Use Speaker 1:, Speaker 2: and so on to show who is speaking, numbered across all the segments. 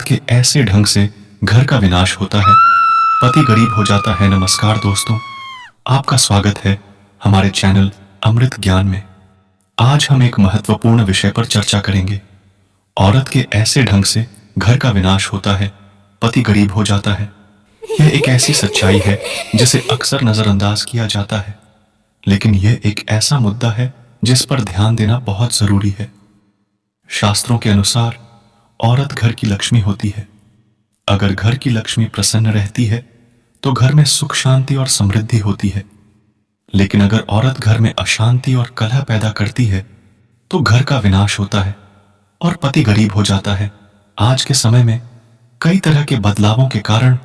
Speaker 1: औरत के ऐसे ढंग से घर का विनाश होता है, पति गरीब हो जाता है। नमस्कार दोस्तों, आपका स्वागत है हमारे चैनल अमृत ज्ञान में। आज हम एक महत्वपूर्ण विषय पर चर्चा करेंगे। औरत के ऐसे ढंग से घर का विनाश होता है, पति गरीब हो जाता है। यह एक ऐसी सच्चाई है जिसे अक्सर नजरअंदाज किया जाता है, लेकिन यह एक ऐसा मुद्दा है जिस पर ध्यान देना बहुत जरूरी है। शास्त्रों के अनुसार औरत घर की लक्ष्मी होती है। अगर घर की लक्ष्मी प्रसन्न रहती है तो घर में सुख शांति और समृद्धि होती है। लेकिन अगर औरत घर में अशांति और कलह पैदा करती है तो घर का विनाश होता है और पति गरीब हो जाता है। आज के समय में कई तरह के बदलावों के कारण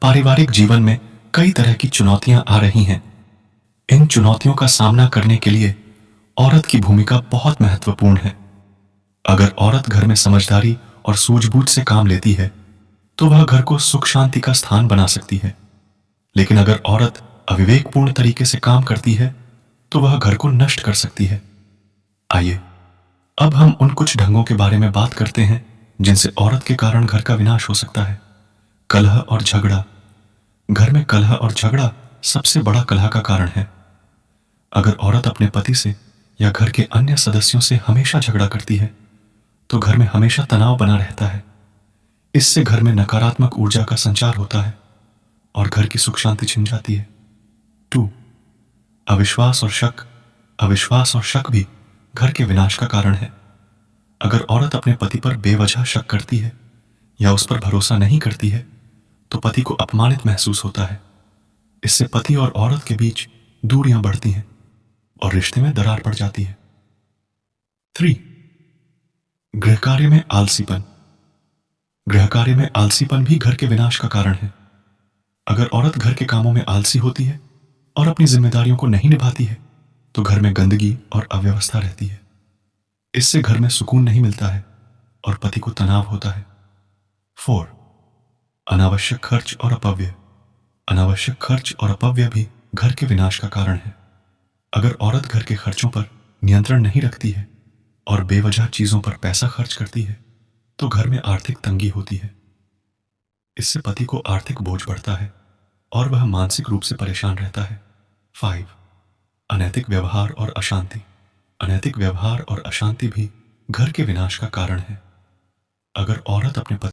Speaker 1: पारिवारिक जीवन में कई तरह की चुनौतियां आ रही हैं। इन चुनौतियों का सामना करने के लिए औरत की भूमिका बहुत महत्वपूर्ण है। अगर औरत घर में समझदारी और सूझबूझ से काम लेती है तो वह घर को सुख शांति का स्थान बना सकती है। लेकिन अगर औरत अविवेकपूर्ण तरीके से काम करती है तो वह घर को नष्ट कर सकती है। आइए अब हम उन कुछ ढंगों के बारे में बात करते हैं जिनसे औरत के कारण घर का विनाश हो सकता है। कलह और झगड़ा। घर में कलह और झगड़ा सबसे बड़ा कलह का कारण है। अगर औरत अपने पति से या घर के अन्य सदस्यों से हमेशा झगड़ा करती है तो घर में हमेशा तनाव बना रहता है। इससे घर में नकारात्मक ऊर्जा का संचार होता है और घर की सुख शांति छिन जाती है। 2. अविश्वास और शक। अविश्वास और शक भी घर के विनाश का कारण है। अगर औरत अपने पति पर बेवजह शक करती है या उस पर भरोसा नहीं करती है तो पति को अपमानित महसूस होता है। इससे पति और औरत के बीच दूरियां बढ़ती हैं और रिश्ते में दरार पड़ जाती है। 3. गृह कार्य में आलसीपन। गृह कार्य में आलसीपन भी घर के विनाश का कारण है। अगर औरत घर के कामों में आलसी होती है और अपनी जिम्मेदारियों को नहीं निभाती है तो घर में गंदगी और अव्यवस्था रहती है। इससे घर में सुकून नहीं मिलता है और पति को तनाव होता है। 4. अनावश्यक खर्च और अपव्यय। अनावश्यक खर्च और अपव्यय भी घर के विनाश का कारण है। अगर औरत घर के खर्चों पर नियंत्रण नहीं रखती है और बेवजह चीजों पर पैसा खर्च करती है तो घर में आर्थिक तंगी होती है। इससे पति को आर्थिक बोझ बढ़ता है और वह मानसिक रूप से परेशान रहता है। 5. अनैतिक व्यवहार और अशांति। अनैतिक व्यवहार और अशांति भी घर के विनाश का कारण है। अगर औरत अपने पति